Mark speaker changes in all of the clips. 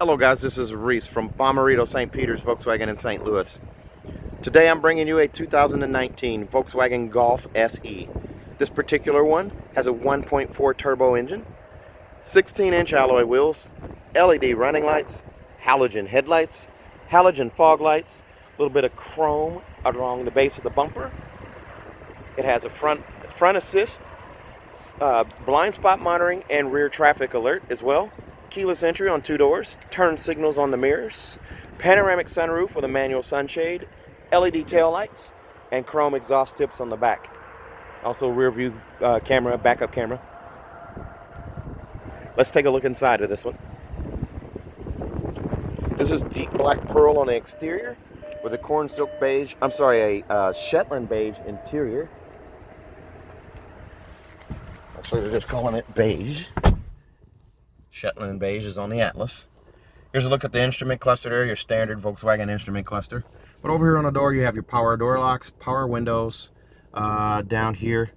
Speaker 1: Hello guys, this is Reese from Bommarito St. Peter's Volkswagen in St. Louis. Today I'm bringing you a 2019 Volkswagen Golf SE. This particular one has a 1.4 turbo engine, 16-inch alloy wheels, LED running lights, halogen headlights, halogen fog lights, a little bit of chrome along the base of the bumper. It has a front assist, blind spot monitoring and rear traffic alert as well. Keyless entry on 2 doors, turn signals on the mirrors, panoramic sunroof with a manual sunshade, LED tail lights, and chrome exhaust tips on the back. Also rear view camera, backup camera. Let's take a look inside of this one. This is deep black pearl on the exterior with a corn silk beige, a Shetland beige interior. Actually, they're just calling it beige. Shetland beige is on the Atlas. Here's a look at the instrument cluster there, your standard Volkswagen instrument cluster. But over here on the door, you have your power door locks, power windows down here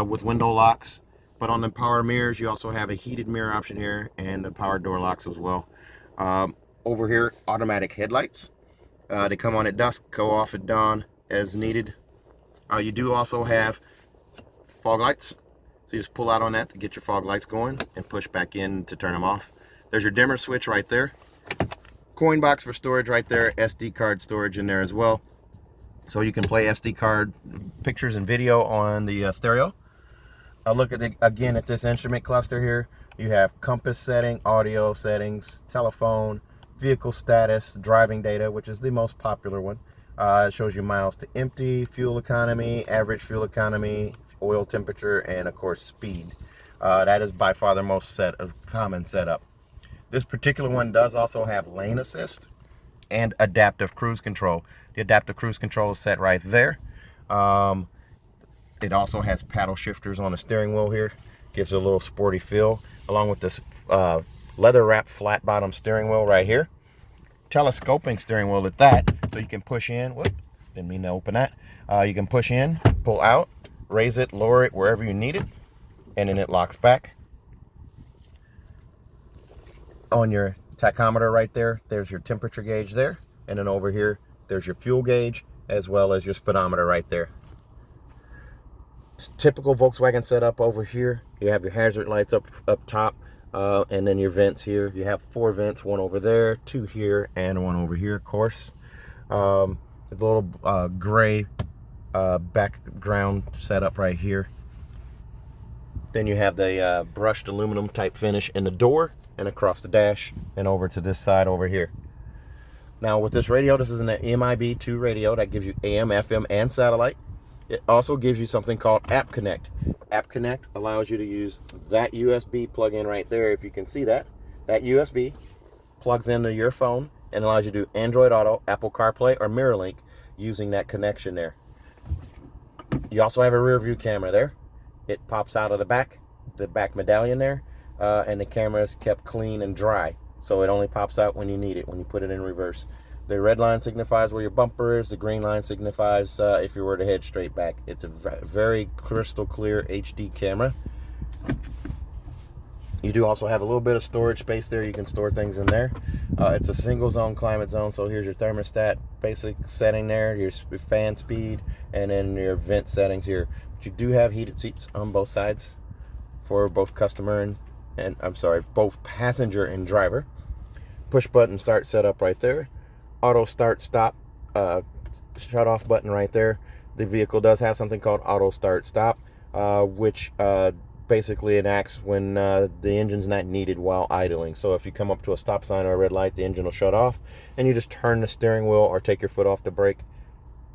Speaker 1: with window locks. But on the power mirrors, you also have a heated mirror option here and the power door locks as well. Over here, automatic headlights. They come on at dusk, go off at dawn as needed. You do also have fog lights. So you just pull out on that to get your fog lights going and push back in to turn them off. There's your dimmer switch right there. Coin box for storage right there. SD card storage in there as well. So you can play SD card pictures and video on the stereo. Look at again at this instrument cluster here. You have compass setting, audio settings, telephone, vehicle status, driving data, which is the most popular one. It shows you miles to empty, fuel economy, average fuel economy, oil temperature, and of course speed. That is by far the most common setup. This particular one does also have lane assist and adaptive cruise control. The adaptive cruise control is set right there. It also has paddle shifters on the steering wheel here. Gives it a little sporty feel, along with this leather wrap flat bottom steering wheel right here. Telescoping steering wheel at that, so you can push in. Whoop, didn't mean to open that. You can push in, pull out, raise it, lower it wherever you need it, and then it locks back. On your tachometer right there, there's your temperature gauge there, and then over here there's your fuel gauge as well as your speedometer right there. It's typical Volkswagen setup over here. You have your hazard lights up top, and then your vents here. You have 4 vents, one over there, 2 here, and one over here, of course. The little gray background setup right here. Then you have the brushed aluminum type finish in the door and across the dash and over to this side over here. Now with this radio, this is an MIB2 radio that gives you AM, FM, and satellite. It also gives you something called App Connect. App Connect allows you to use that USB plug-in right there. If you can see that, that USB plugs into your phone and allows you to do Android Auto, Apple CarPlay, or MirrorLink using that connection there. You also have a rear view camera there. It pops out of the back medallion there, and the camera is kept clean and dry. So it only pops out when you need it, when you put it in reverse. The red line signifies where your bumper is. The green line signifies if you were to head straight back. It's a very crystal clear HD camera. You do also have a little bit of storage space there. You can store things in there. It's a single zone climate zone. So here's your thermostat basic setting there, your fan speed, and then your vent settings here. But you do have heated seats on both sides for both customer and both passenger and driver. Push button start setup right there. Auto start stop shut off button right there. The vehicle does have something called auto start stop, which basically enacts when the engine's not needed while idling. So if you come up to a stop sign or a red light, the engine will shut off, and you just turn the steering wheel or take your foot off the brake,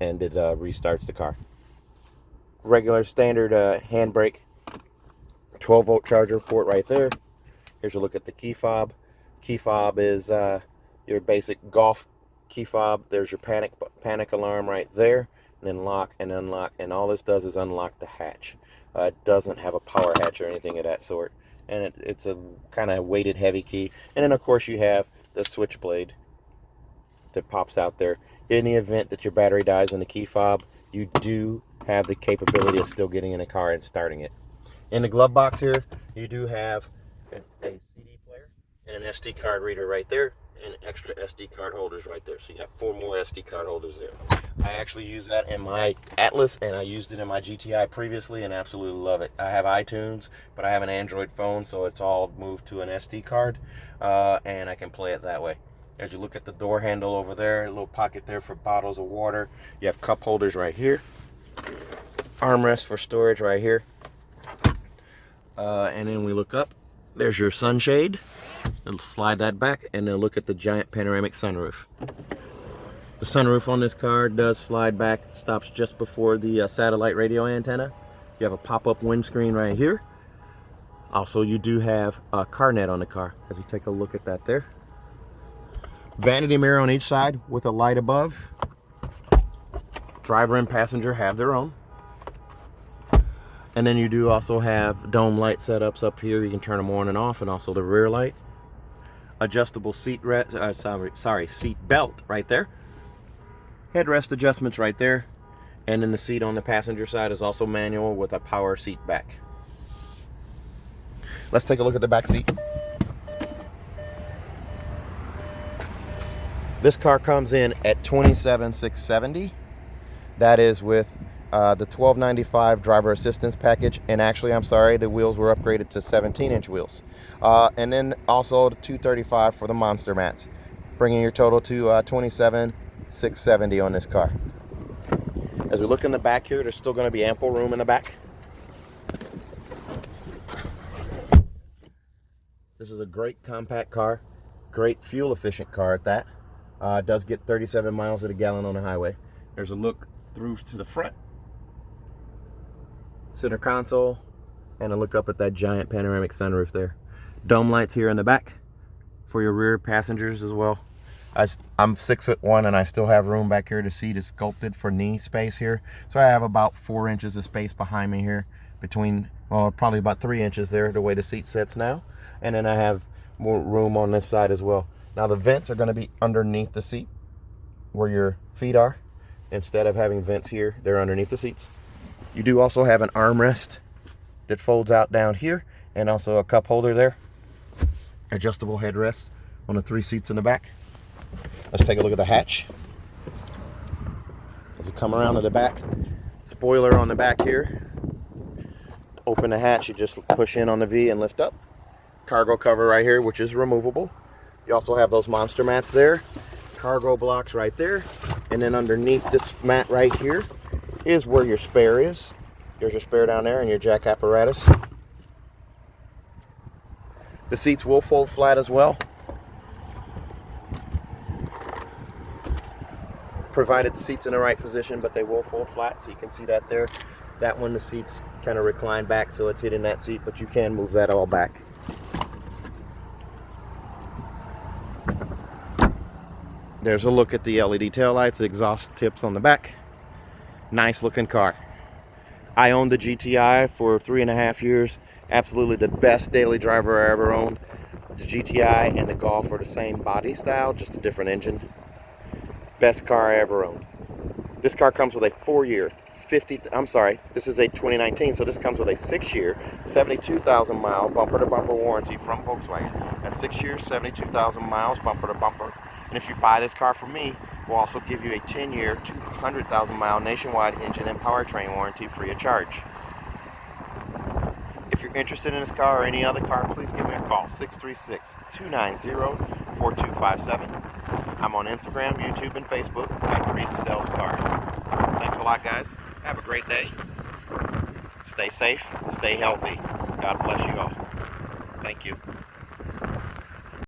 Speaker 1: and it restarts the car. Regular standard handbrake, 12-volt charger port right there. Here's a look at the key fob. Key fob is your basic Golf key fob. There's your panic alarm right there, and then lock and unlock, and all this does is unlock the hatch. It doesn't have a power hatch or anything of that sort, and it's a kind of weighted heavy key. And then of course you have the switchblade that pops out there. In the event that your battery dies in the key fob, you do have the capability of still getting in a car and starting it. In the glove box here, you do have a CD player and an SD card reader right there, and extra SD card holders right there. So you have 4 more SD card holders there. I actually use that in my Atlas, and I used it in my GTI previously and absolutely love it. I have iTunes, but I have an Android phone, so it's all moved to an SD card, and I can play it that way. As you look at the door handle over there, a little pocket there for bottles of water. You have cup holders right here, armrest for storage right here, and then we look up. There's your sunshade. It'll slide that back, and then look at the giant panoramic sunroof. The sunroof on this car does slide back. It stops just before the satellite radio antenna. You have a pop-up windscreen right here. Also, you do have a CarNet on the car, as you take a look at that there. Vanity mirror on each side with a light above. Driver and passenger have their own. And then you do also have dome light setups up here. You can turn them on and off, and also the rear light. Adjustable seat seat belt right there. Headrest adjustments right there. And then the seat on the passenger side is also manual with a power seat back. Let's take a look at the back seat. This car comes in at $27,670. That is with the $1295 driver assistance package, and actually, I'm sorry, the wheels were upgraded to 17-inch wheels, and then also the $235 for the monster mats, bringing your total to $27,670 on this car. As we look in the back here, there's still going to be ample room in the back. This is a great compact car, great fuel efficient car at that. It does get 37 miles to the gallon on the highway. There's a look through to the front, center console, and a look up at that giant panoramic sunroof there. Dome lights here in the back for your rear passengers as well. I'm 6'1" and I still have room back here. The seat is sculpted for knee space here, so I have about 4 inches of space behind me here, between, well, probably about 3 inches there the way the seat sits now, and then I have more room on this side as well. Now the vents are going to be underneath the seat where your feet are. Instead of having vents here, they're underneath the seats. You do also have an armrest that folds out down here, and also a cup holder there. Adjustable headrests on the 3 seats in the back. Let's take a look at the hatch. As you come around to the back, spoiler on the back here. Open the hatch, you just push in on the V and lift up. Cargo cover right here, which is removable. You also have those monster mats there. Cargo blocks right there. And then underneath this mat right here is where your spare is. There's your spare down there and your jack apparatus. The seats will fold flat as well, provided the seat's in the right position, but they will fold flat, so you can see that there. That one, the seats kind of recline back, so it's hitting that seat, but you can move that all back. There's a look at the LED taillights, the exhaust tips on the back. Nice looking car. I owned the GTI for 3.5 years. Absolutely the best daily driver I ever owned. The GTI and the Golf are the same body style, just a different engine. Best car I ever owned. This car comes with a 4-year, this is a 2019, so this comes with a 6-year, 72,000 mile bumper to bumper warranty from Volkswagen. That's 6 years, 72,000 miles bumper to bumper. And if you buy this car from me, we'll also give you a 10-year, 200,000 mile nationwide engine and powertrain warranty free of charge. If you're interested in this car or any other car, please give me a call, 636-290-4257. I'm on Instagram, YouTube, and Facebook at Reese Sells Cars. Thanks a lot, guys. Have a great day. Stay safe, stay healthy. God bless you all. Thank you.